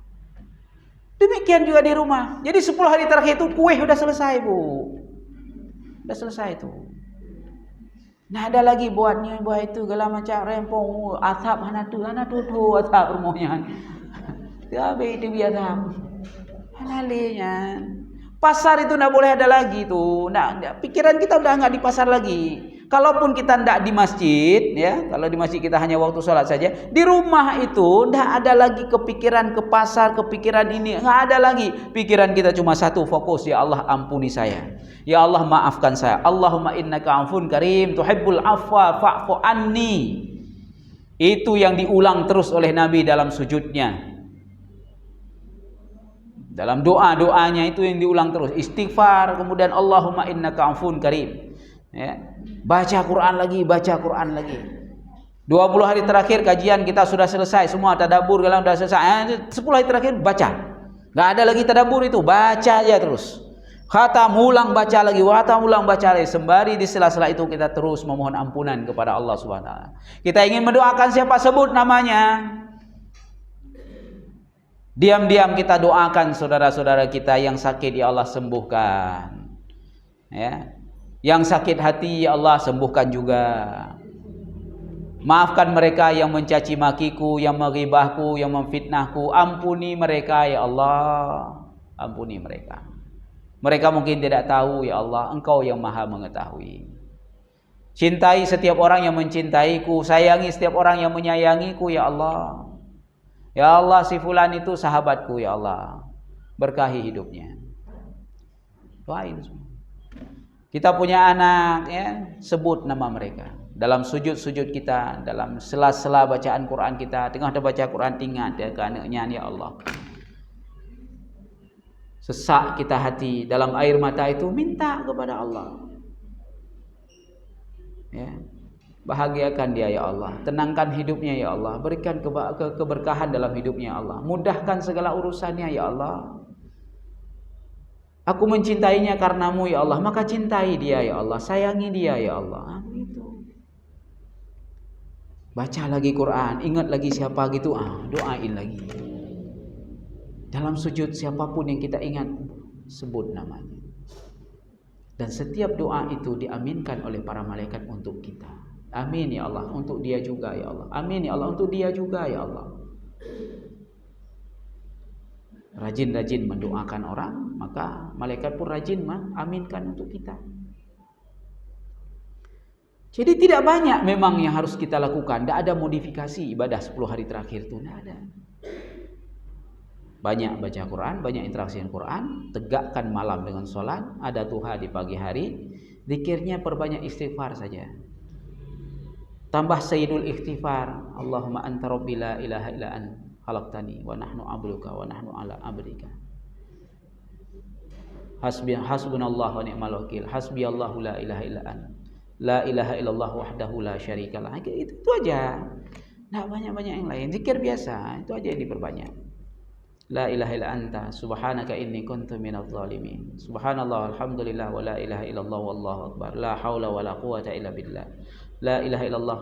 Demikian juga di rumah. Jadi 10 hari terakhir itu kue udah selesai, Bu. Udah selesai itu. Nah, ada lagi buatnya buat itu segala macam rempong, atap hana tu atap rumahnya. Ya, itu biasa. Halalinya. Pasar itu enggak boleh ada lagi tuh. Nah, pikiran kita udah enggak di pasar lagi. Kalaupun kita tidak di masjid, ya, kalau di masjid kita hanya waktu sholat saja, di rumah itu tidak ada lagi kepikiran ke pasar, kepikiran ini, nggak ada lagi. Pikiran kita cuma satu, fokus, ya Allah ampuni saya, ya Allah maafkan saya. Allahumma innaka afun karim, tuhibbul afwa fa'fu anni. Itu yang diulang terus oleh Nabi dalam sujudnya. Dalam doa-doanya itu yang diulang terus, istighfar, kemudian Allahumma innaka afun karim. Ya. Baca Quran lagi. 20 hari terakhir kajian kita sudah selesai, semua tadabbur kalau sudah selesai. 10 hari terakhir baca. Enggak ada lagi tadabbur itu, baca aja terus. Khatam, ulang baca lagi, khatam, ulang baca lagi. Sembari di sela-sela itu kita terus memohon ampunan kepada Allah Subhanahu wa taala. Kita ingin mendoakan siapa, sebut namanya. Diam-diam kita doakan saudara-saudara kita yang sakit, ya Allah sembuhkan. Ya. Yang sakit hati, ya Allah sembuhkan juga. Maafkan mereka yang mencaci makiku, yang menghibahku, yang memfitnahku. Ampuni mereka, ya Allah. Ampuni mereka. Mereka mungkin tidak tahu, ya Allah, Engkau yang maha mengetahui. Cintai setiap orang yang mencintaiku, sayangi setiap orang yang menyayangiku, ya Allah. Ya Allah, si fulan itu sahabatku, ya Allah. Berkahi hidupnya. Doain semua. Kita punya anak, ya, sebut nama mereka. Dalam sujud-sujud kita, dalam sela-sela bacaan Quran kita, tengah ada baca Quran, ingat ya ke anaknya, ya Allah. Sesak kita hati dalam air mata itu, minta kepada Allah. Ya. Bahagiakan dia, ya Allah. Tenangkan hidupnya, ya Allah. Berikan keberkahan dalam hidupnya, ya Allah. Mudahkan segala urusannya, ya Allah. Aku mencintainya karenamu, ya Allah. Maka cintai dia, ya Allah. Sayangi dia, ya Allah. Begitu. Baca lagi Quran, ingat lagi siapa gitu, doain lagi. Dalam sujud siapapun yang kita ingat, sebut namanya. Dan setiap doa itu diaminkan oleh para malaikat untuk kita. Amin ya Allah, untuk dia juga ya Allah. Amin ya Allah, untuk dia juga ya Allah. Rajin-rajin mendoakan orang, maka malaikat pun rajin mengaminkan untuk kita. Jadi tidak banyak memang yang harus kita lakukan. Tidak ada modifikasi ibadah 10 hari terakhir itu, tidak ada. Banyak baca Quran, banyak interaksi dengan Quran, tegakkan malam dengan sholat, ada duha di pagi hari, zikirnya perbanyak istighfar saja. Tambah sayyidul istighfar, Allahumma anta rabbi la ilaha illa anta khalaqtani wa nahnu abduka wa nahnu ala abdika. Hasbunallah wa ni'mal wakil, hasbiyallahu la ilaha illa anta la ilaha illallah wahdahu la syarikalah. Itu aja. Nah, banyak-banyak yang lain, zikir biasa, itu aja yang diperbanyak. La ilaha illa anta subhanaka inni kuntu minadh dhalimin. Subhanallah alhamdulillah wa la ilaha illallah wallahu akbar. La haula wa la quwata illa billah. La ilaha illallah,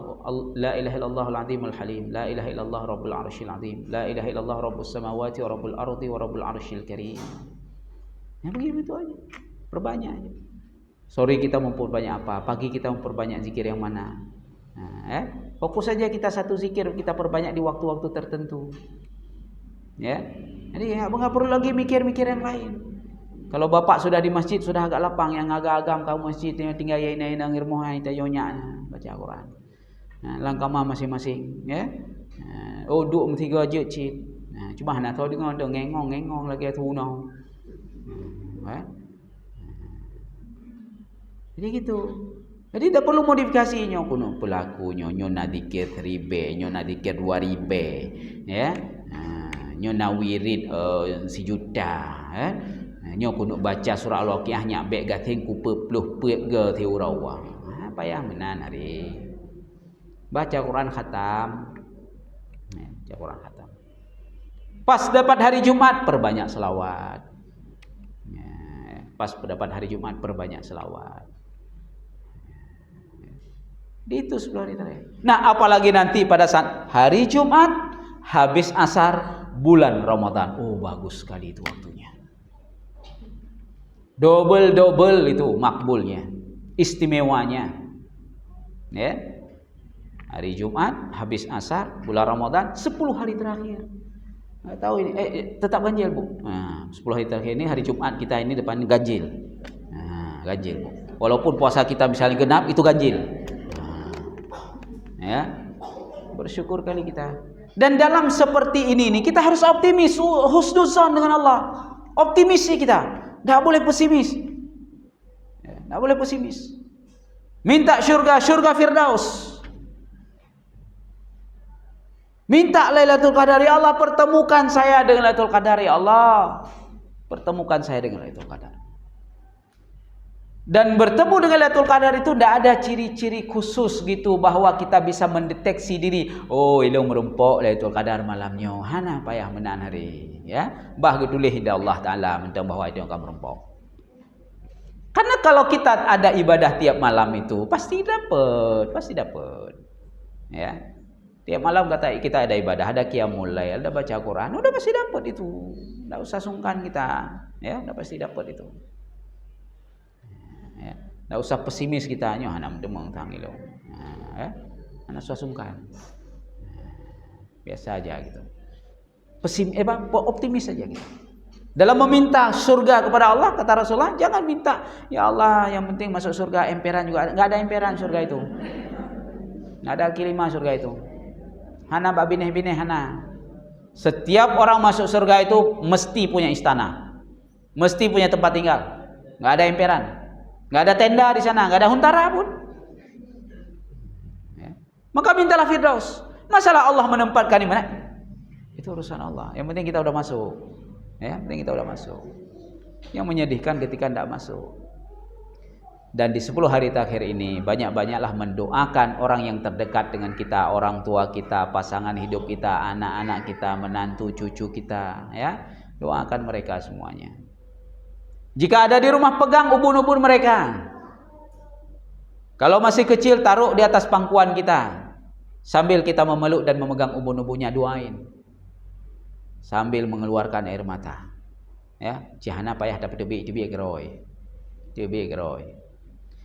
la ilaha illallah al-azimul halim. La ilaha illallah rabbul arsyil azim. La ilaha illallah rabbus samawati wa rabbul ardi wa rabbul arsyil karim. Ya begitu aja. Perbanyak aja. Sore kita memperbanyak apa? Pagi kita memperbanyak zikir yang mana? Nah, fokus saja kita satu zikir, kita perbanyak di waktu-waktu tertentu. Ya. Jadi nggak perlu lagi mikir-mikir yang lain. Kalau bapak sudah di masjid sudah agak lapang, yang agak-agam kamu masjid tinggal ya ini nangir mohai tayonya baca Quran. Nah, langkama masing-masing, ya. Duk mesti gaje cit. Nah, cuma nak tahu dengar ngengong lagi tu no. Jadi gitu. Jadi tak perlu modifikasinya kuno pelakunya nyo nak dikir 1000, nyo nak dikir 2000, ya. Nyo nak wirid 1 juta, nyo kuno baca surah Al-Waqiah nyak bek gathing ku 40 pek ge tiu rawa. Payah menan hari. Baca Quran khatam. Baca Quran khatam. Pas dapat hari Jumat perbanyak selawat. Pas dapat hari Jumat perbanyak selawat. Itu 10 hari terakhir. Nah, apalagi nanti pada saat hari Jumat habis asar bulan Ramadan. Oh, bagus sekali itu waktunya. Double itu makbulnya, istimewanya. Ya. Hari Jumat habis asar bulan Ramadan 10 hari terakhir. Enggak tahu ini tetap ganjil, Bu. Nah, 10 hari terakhir ini hari Jumat kita ini depan ganjil. Nah, ganjil, Bu. Walaupun puasa kita misalnya genap itu ganjil. Ya, bersyukur kali kita. Dan dalam seperti ini nih kita harus optimis, husnuzan dengan Allah. Optimis sih kita, tidak boleh pesimis. Tidak boleh pesimis. Minta surga Firdaus. Minta Lailatul Qadar, ya Allah pertemukan saya dengan Lailatul Qadar, ya Allah. Pertemukan saya dengan Lailatul Qadar. Dan bertemu dengan Lailatul Qadar itu tidak ada ciri-ciri khusus gitu bahwa kita bisa mendeteksi diri. Oh, ilmu merumpok Lailatul Qadar malamnya. Hana payah menan hari, ya. Bah getulih inda Allah Taala mentang bahwa itu akan merumpok. kalau kita ada ibadah tiap malam itu pasti dapat. Ya. Tiap malam kata kita ada ibadah, ada qiyamul lail, ada baca Quran, udah pasti dapat itu. Enggak usah sungkan kita, ya, udah pasti dapat itu. Ya. Enggak usah pesimis kita, nyoh anak demang tangilo. Ya. Anak usah sungkan. Biasa aja gitu. Optimis aja gitu. Dalam meminta surga kepada Allah, kata Rasulullah, jangan minta, ya Allah yang penting masuk surga, emperan juga. Enggak ada emperan surga itu. Enggak ada kilima surga itu. Hana babineh-bineh hana. Setiap orang masuk surga itu mesti punya istana. Mesti punya tempat tinggal. Enggak ada emperan. Enggak ada tenda di sana, enggak ada huntara pun. Ya. Maka mintalah Firdaus. Masalah Allah menempatkan di mana? Itu urusan Allah. Yang penting kita udah masuk. Ya, yang penting kita udah masuk. Yang menyedihkan ketika tidak masuk. Dan di 10 hari terakhir ini banyak-banyaklah mendoakan orang yang terdekat dengan kita, orang tua kita, pasangan hidup kita, anak-anak kita, menantu cucu kita, ya. Doakan mereka semuanya. Jika ada di rumah, pegang ubun-ubun mereka. Kalau masih kecil, taruh di atas pangkuan kita. Sambil kita memeluk dan memegang ubun-ubunnya, doain. Sambil mengeluarkan air mata. Ya, jihana payah dapat debi geroi. Debi geroi.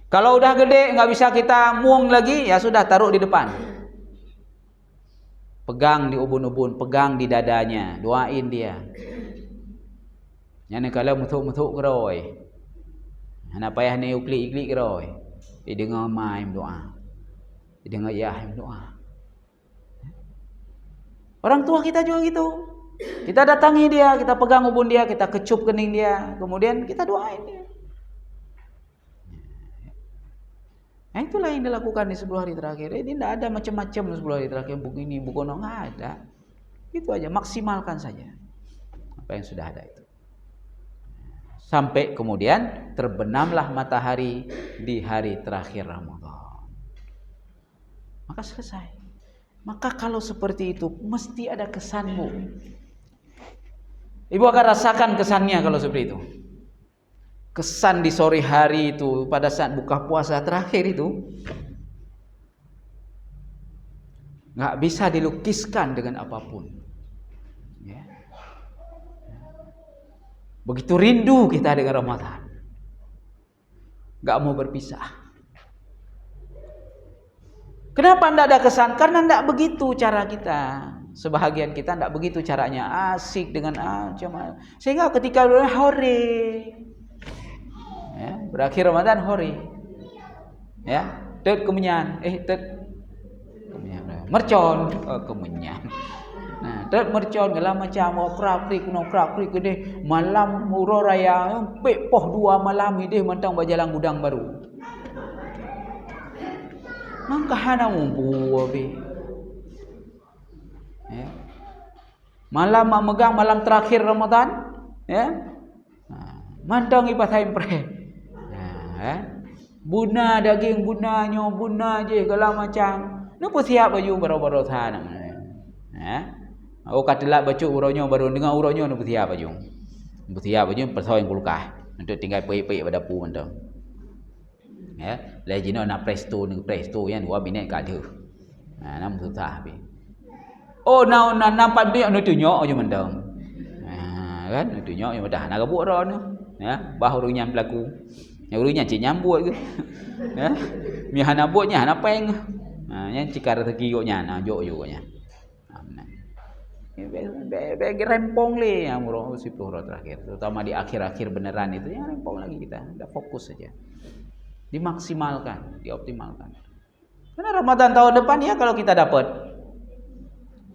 Kalau udah gede nggak bisa kita muung lagi, ya sudah taruh di depan. Pegang di ubun-ubun, pegang di dadanya, doain dia. Yang kalau mutuk-mutuk geroi. Anak payah ni ukli-ukli geroi. Dia dengar main doa. Dia dengar yahim doa. Orang tua kita juga gitu. Kita datangi dia, kita pegang ubun dia, kita kecup kening dia, kemudian kita doain dia. Nah, itulah yang dilakukan di 10 hari terakhir. Ini tidak ada macam-macam 10 hari terakhir, begini, bukono, nggak ada. Itu aja, maksimalkan saja apa yang sudah ada itu. Sampai kemudian terbenamlah matahari di hari terakhir Ramadan. Maka selesai. Maka kalau seperti itu mesti ada kesanmu. Ibu akan rasakan kesannya kalau seperti itu. Kesan di sore hari itu pada saat buka puasa terakhir itu nggak bisa dilukiskan dengan apapun. Ya. Begitu rindu kita dengan Ramadan, nggak mau berpisah. Kenapa tidak ada kesan? Karena tidak begitu cara kita. Sebahagian kita tidak begitu caranya, asik dengan cuma sehingga ketika hore. Ya, berakhir Ramadan hore. Ya, tet kemenyan, kemenyan. Mercon, kemenyan. Nah, tet mercon gelah macam okrak-krik gede malam muro raya pek poh 2 malam ide mentang bajalang gudang baru. Mangka hana umbu be. Ya. Malam megang malam terakhir Ramadan, ya. Mantang ibadah impre. Buna daging bunanya buna je segala macam. Napa siap baju baru-baru sana. Oh katelak baju uronyo baru dengar uronyo napa siap baju. Napa siap baju persoalan kulkah. Untuk tinggal pei-pei pada pu mentang. Ya, lejino nak presto ni presto yang dua binek kat dia. Nam susah be. Oh nampak dia nak tunjuk aja mentang. Kan tunjuk yang dah nak buat ron. Ya, bahu runyam pelaku. Yang runyam cik nyambut ke. Ya. Mi hana buatnya hana peng. Yang cikar rezeki koknya jok joknya. Bagi rempong le yang murah 10 hari terakhir, terutama di akhir-akhir beneran itu yang rempong lagi kita. Udah fokus saja. Dimaksimalkan, dioptimalkan. Karena Ramadan tahun depan ya kalau kita dapat.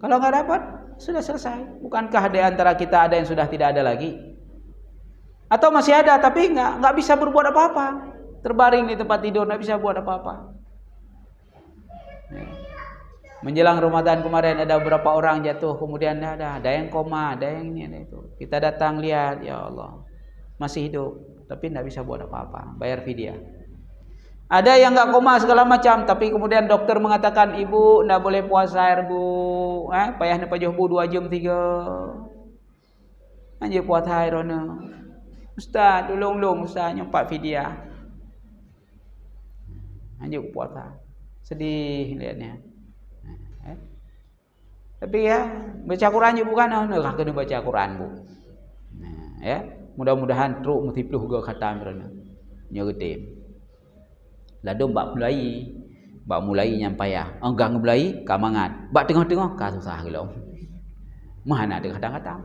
Kalau nggak dapat sudah selesai. Bukankah di antara kita ada yang sudah tidak ada lagi? Atau masih ada tapi nggak bisa berbuat apa-apa, terbaring di tempat tidur nggak bisa buat apa-apa. Ya. Menjelang Ramadan kemarin ada beberapa orang jatuh, kemudian ada yang koma, ada yang ini, ada itu. Kita datang lihat, ya Allah masih hidup, tapi nggak bisa buat apa-apa, bayar fidyah. Ada yang nggak koma segala macam, tapi kemudian dokter mengatakan ibu nggak boleh puasa air bu, payah nih pajuh bu 2 jam 3, anjir puasa air ona. Ustaz, tolong Ustaz nyempat fidyah. Anjuk puasa. Sedih lihatnya. Tapi ya baca Quran juga bukan nak kena baca Quran bu. Ya, mudah-mudahan teruk mesti peluh juga khatam berana. Nya getim. Lalu bak mulai nyampai ya. Enggang mulai ka mangat. Bak tengah-tengah ka susah gelo. Mana ada kadang-kadang.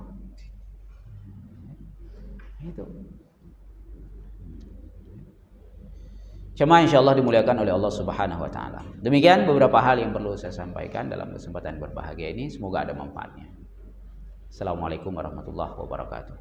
Itu. Cuma insyaAllah dimuliakan oleh Allah Subhanahu Wa Taala. Demikian beberapa hal yang perlu saya sampaikan dalam kesempatan berbahagia ini. Semoga ada manfaatnya. Assalamualaikum warahmatullahi wabarakatuh.